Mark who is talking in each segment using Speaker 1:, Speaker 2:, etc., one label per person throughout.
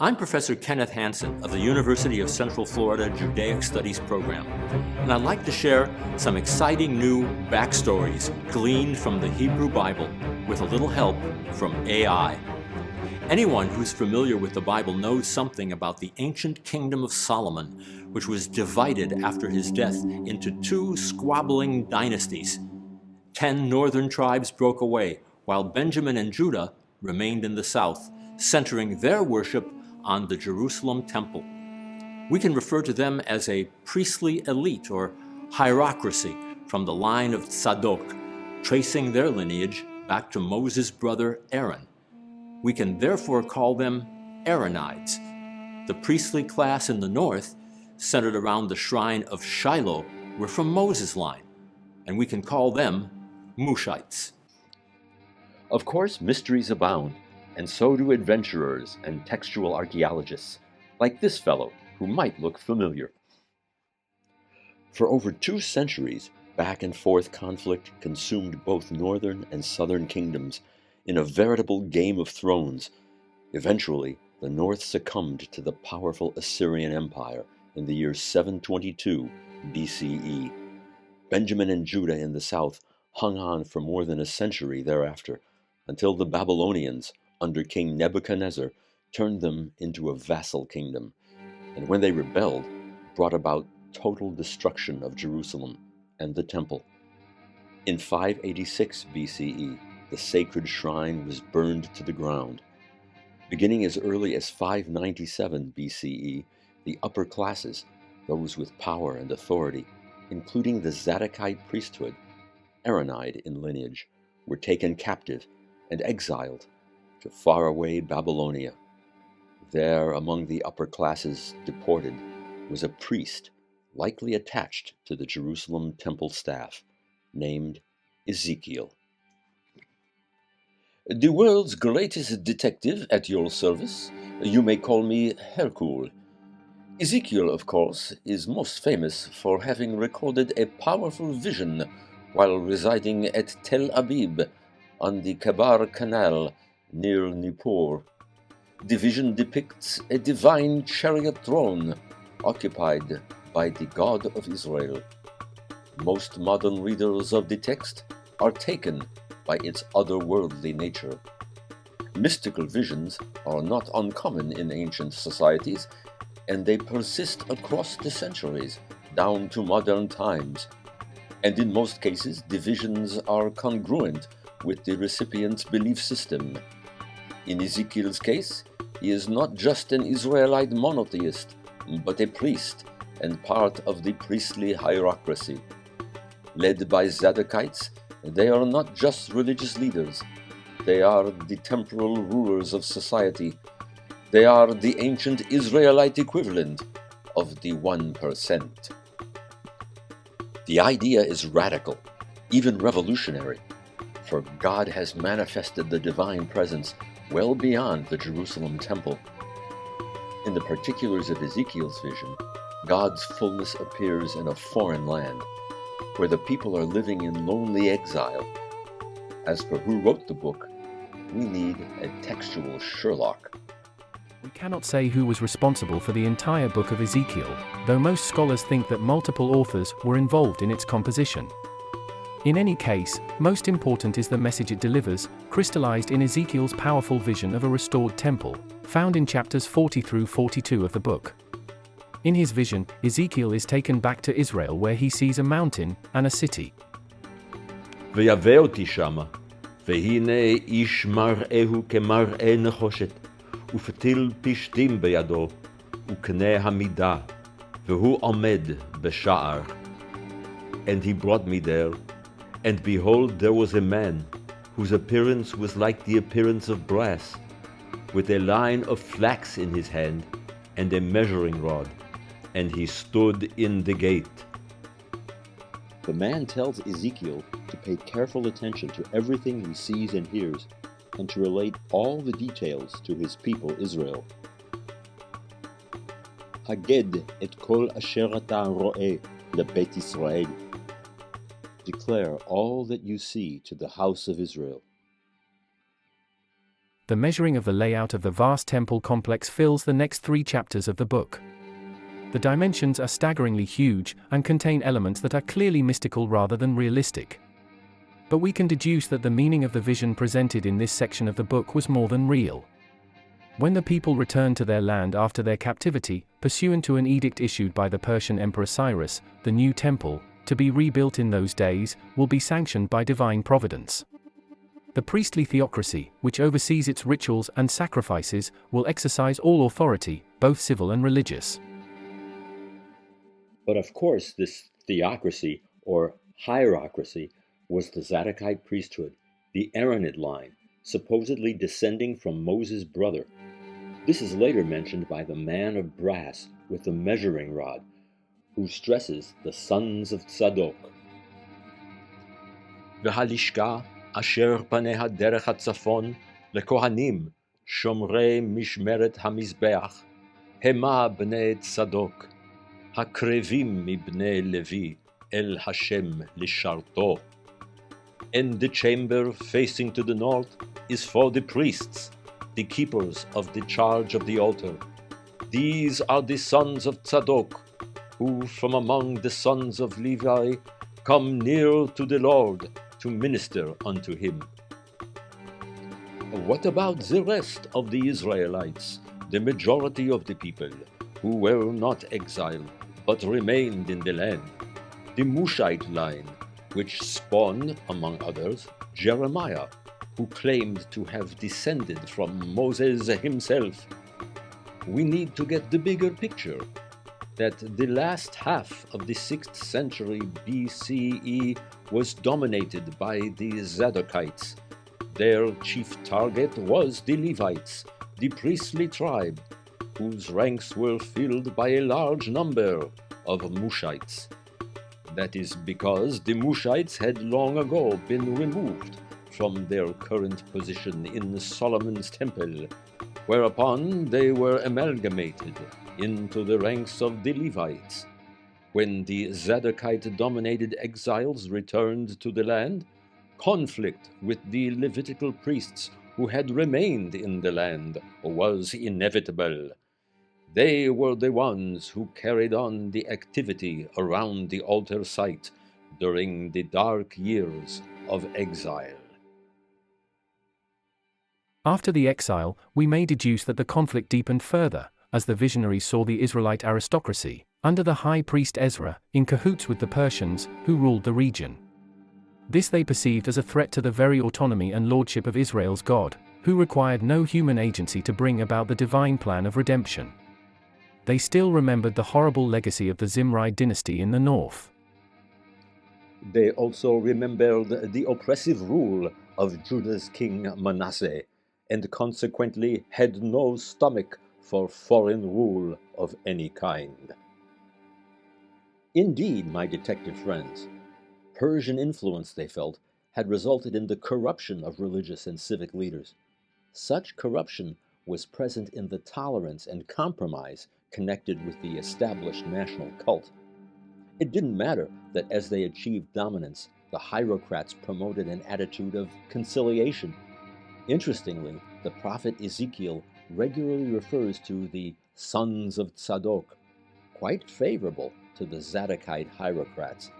Speaker 1: I'm Professor Kenneth Hansen of the University of Central Florida Judaic Studies program, and I'd like to share some exciting new backstories gleaned from the Hebrew Bible with a little help from AI. Anyone who's familiar with the Bible knows something about the ancient kingdom of Solomon, which was divided after his death into two squabbling dynasties. 10 northern tribes broke away, while Benjamin and Judah remained in the south, centering their worship on the Jerusalem temple. We can refer to them as a priestly elite or hierocracy from the line of Tzadok, tracing their lineage back to Moses' brother Aaron. We can therefore call them Aaronites. The priestly class in the north, centered around the shrine of Shiloh, were from Moses' line, and we can call them Mushites.
Speaker 2: Of course, mysteries abound, and so do adventurers and textual archaeologists, like this fellow who might look familiar. For over 2 centuries, back and forth conflict consumed both northern and southern kingdoms in a veritable Game of Thrones. Eventually, the north succumbed to the powerful Assyrian Empire in the year 722 BCE. Benjamin and Judah in the south hung on for more than a century thereafter, until the Babylonians, under King Nebuchadnezzar, turned them into a vassal kingdom, and when they rebelled, brought about total destruction of Jerusalem and the temple. In 586 BCE, the sacred shrine was burned to the ground. Beginning as early as 597 BCE, the upper classes, those with power and authority, including the Zadokite priesthood, Aaronide in lineage, were taken captive and exiled to faraway Babylonia. There, among the upper classes deported, was a priest likely attached to the Jerusalem temple staff, named Ezekiel.
Speaker 3: The world's greatest detective at your service. You may call me Hercule. Ezekiel, of course, is most famous for having recorded a powerful vision while residing at Tel Aviv on the Kabar Canal near Nippur. The vision depicts a divine chariot throne occupied by the God of Israel. Most modern readers of the text are taken by its otherworldly nature. Mystical visions are not uncommon in ancient societies, and they persist across the centuries, down to modern times. And in most cases, the visions are congruent with the recipient's belief system. In Ezekiel's case, he is not just an Israelite monotheist, but a priest and part of the priestly hierarchy. Led by Zadokites, they are not just religious leaders. They are the temporal rulers of society. They are the ancient Israelite equivalent of the 1%. The idea is radical, even revolutionary, for God has manifested the divine presence well beyond the Jerusalem temple. In the particulars of Ezekiel's vision, God's fullness appears in a foreign land, where the people are living in lonely exile. As for who wrote the book, we need a textual Sherlock.
Speaker 4: We cannot say who was responsible for the entire book of Ezekiel, though most scholars think that multiple authors were involved in its composition. In any case, most important is the message it delivers, crystallized in Ezekiel's powerful vision of a restored temple, found in chapters 40 through 42 of the book. In his vision, Ezekiel is taken back to Israel where he sees a mountain and a city.
Speaker 5: ויבא אותי שמה, והנה איש מראהו כמראה נחושת, ופתיל פשתים בידו, וקנה המידה, והוא עומד בשער. And he brought me there, and behold, there was a man, whose appearance was like the appearance of brass, with a line of flax in his hand, and a measuring rod, and he stood in the gate.
Speaker 2: The man tells Ezekiel to pay careful attention to everything he sees and hears, and to relate all the details to his people Israel. Haged et kol asher ata ro'eh lebeit Israel. Declare all that you see to the house of Israel.
Speaker 4: the measuring of the layout of the vast temple complex fills the next 3 chapters of the book. The dimensions are staggeringly huge and contain elements that are clearly mystical rather than realistic. But we can deduce that the meaning of the vision presented in this section of the book was more than real. When the people returned to their land after their captivity, pursuant to an edict issued by the Persian Emperor Cyrus, the new temple, to be rebuilt in those days, will be sanctioned by divine providence. The priestly theocracy, which oversees its rituals and sacrifices, will exercise all authority, both civil and religious.
Speaker 2: But of course, this theocracy, or hierocracy, was the Zadokite priesthood, the Aaronid line, supposedly descending from Moses' brother. This is later mentioned by the man of brass with the measuring rod, who stresses the sons of Tzadok.
Speaker 5: והלשכה אשר פניה דרך הצפון לכהנים שומרי משמרת המזבח, המה בני צדוק, הקרבים מבני לוי אל השם לשרתו. And the chamber facing to the north is for the priests, the keepers of the charge of the altar. These are the sons of Tzadok, who from among the sons of Levi come near to the Lord to minister unto him. What about the rest of the Israelites, the majority of the people, who were not exiled, but remained in the land? The Mushite line, which spawned, among others, Jeremiah, who claimed to have descended from Moses himself. We need to get the bigger picture, that the last half of the 6th century BCE was dominated by the Zadokites. Their chief target was the Levites, the priestly tribe, whose ranks were filled by a large number of Mushites. That is because the Mushites had long ago been removed from their current position in Solomon's temple, whereupon they were amalgamated into the ranks of the Levites. When the Zadokite-dominated exiles returned to the land, conflict with the Levitical priests who had remained in the land was inevitable. They were the ones who carried on the activity around the altar site during the dark years of exile.
Speaker 4: After the exile, we may deduce that the conflict deepened further, as the Visionaries saw the Israelite aristocracy, under the high priest Ezra, in cahoots with the Persians, who ruled the region. This they perceived as a threat to the very autonomy and lordship of Israel's God, who required no human agency to bring about the divine plan of redemption. They still remembered the horrible legacy of the Zimride dynasty in the north.
Speaker 2: They also remembered the oppressive rule of Judah's king Manasseh, and consequently had no stomach for foreign rule of any kind. Indeed, my detective friends, Persian influence, they felt, had resulted in the corruption of religious and civic leaders. Such corruption was present in the tolerance and compromise connected with the established national cult. It didn't matter that as they achieved dominance, the hierocrats promoted an attitude of conciliation. Interestingly, the prophet Ezekiel regularly refers to the sons of Tzadok, quite favorable to the Zadokite hierocrats.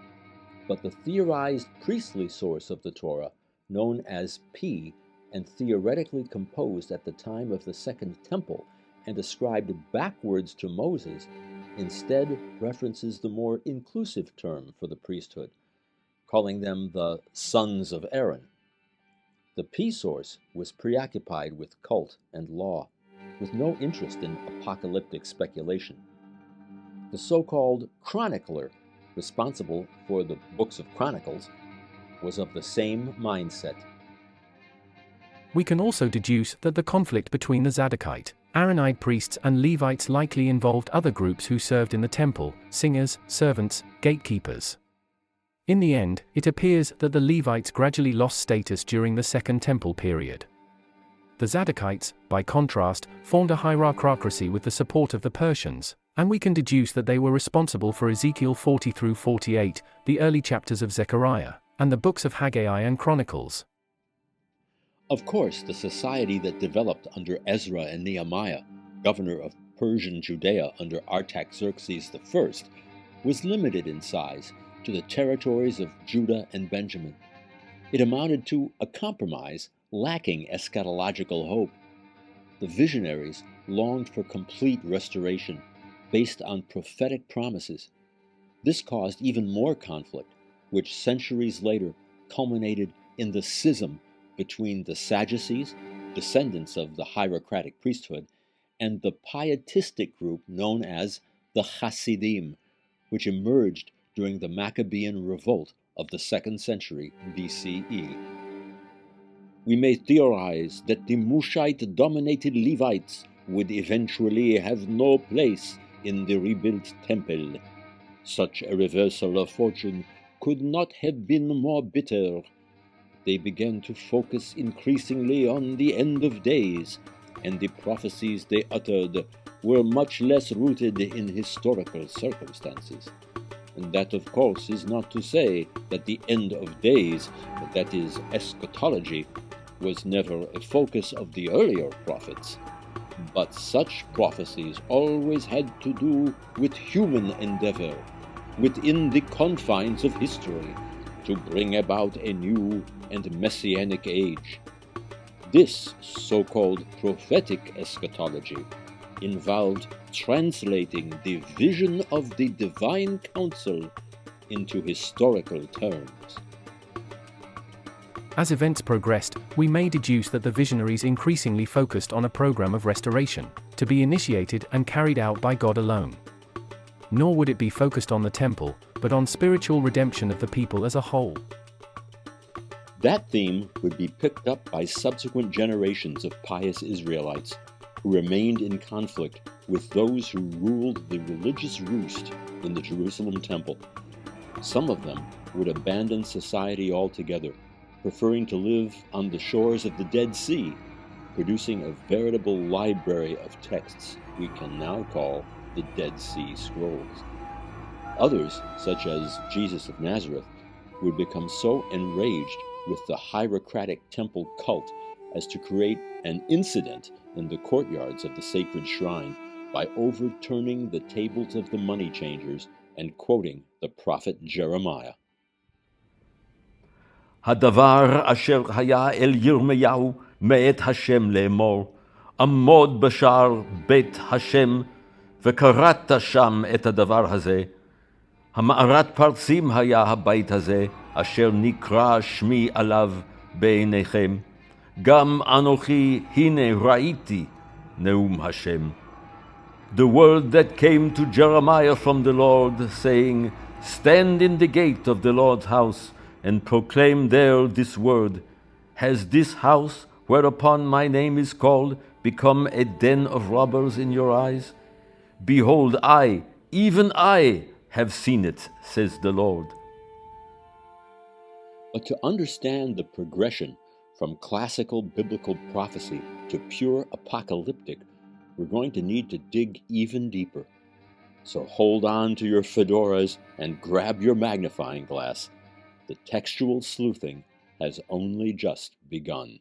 Speaker 2: But the theorized priestly source of the Torah, known as P, and theoretically composed at the time of the Second Temple and ascribed backwards to Moses, instead references the more inclusive term for the priesthood, calling them the sons of Aaron. The P source was preoccupied with cult and law, with no interest in apocalyptic speculation. The so-called chronicler, responsible for the books of Chronicles, was of the same mindset.
Speaker 4: We can also deduce that the conflict between the Zadokite, Aaronide priests and Levites likely involved other groups who served in the temple: singers, servants, gatekeepers. In the end, it appears that the Levites gradually lost status during the Second Temple period. The Zadokites, by contrast, formed a hierarchy with the support of the Persians, and we can deduce that they were responsible for Ezekiel 40-48, the early chapters of Zechariah, and the books of Haggai and Chronicles.
Speaker 2: Of course, the society that developed under Ezra and Nehemiah, governor of Persian Judea under Artaxerxes I, was limited in size to the territories of Judah and Benjamin. It amounted to a compromise lacking eschatological hope. The Visionaries longed for complete restoration based on prophetic promises. This caused even more conflict, which centuries later culminated in the schism between the Sadducees, descendants of the hierocratic priesthood, and the pietistic group known as the Hasidim, which emerged during the Maccabean revolt of the 2nd century BCE. We may theorize that the Mushite-dominated Levites would eventually have no place in the rebuilt temple. Such a reversal of fortune could not have been more bitter. They began to focus increasingly on the end of days, and the prophecies they uttered were much less rooted in historical circumstances. And that, of course, is not to say that the end of days, that is, eschatology, was never a focus of the earlier prophets. But such prophecies always had to do with human endeavor, within the confines of history, to bring about a new and messianic age. This so-called prophetic eschatology involved translating the vision of the divine counsel into historical terms.
Speaker 4: As events progressed, we may deduce that the Visionaries increasingly focused on a program of restoration, to be initiated and carried out by God alone. Nor would it be focused on the temple, but on spiritual redemption of the people as a whole.
Speaker 2: That theme would be picked up by subsequent generations of pious Israelites who remained in conflict with those who ruled the religious roost in the Jerusalem temple. Some of them would abandon society altogether, preferring to live on the shores of the Dead Sea, producing a veritable library of texts we can now call the Dead Sea Scrolls. Others, such as Jesus of Nazareth, would become so enraged with the hierocratic temple cult as to create an incident in the courtyards of the sacred shrine by overturning the tables of the money changers and quoting the prophet Jeremiah.
Speaker 5: הדבר אשר היה אל ירמיהו מאת השם לאמור, עמוד בשער בית השם, וקראת שם את הדבר הזה. המארת פרצים היה הבית הזה, אשר נקרא שמי עליו בעיניכם. גם אנוכי הנה ראיתי, נאום השם. The word that came to Jeremiah from the Lord, saying, Stand in the gate of the Lord's house, and proclaim there this word. Has this house, whereupon my name is called, become a den of robbers in your eyes? Behold, I, even I, have seen it, says the Lord.
Speaker 2: But to understand the progression from classical biblical prophecy to pure apocalyptic, we're going to need to dig even deeper. So hold on to your fedoras and grab your magnifying glass. The textual sleuthing has only just begun.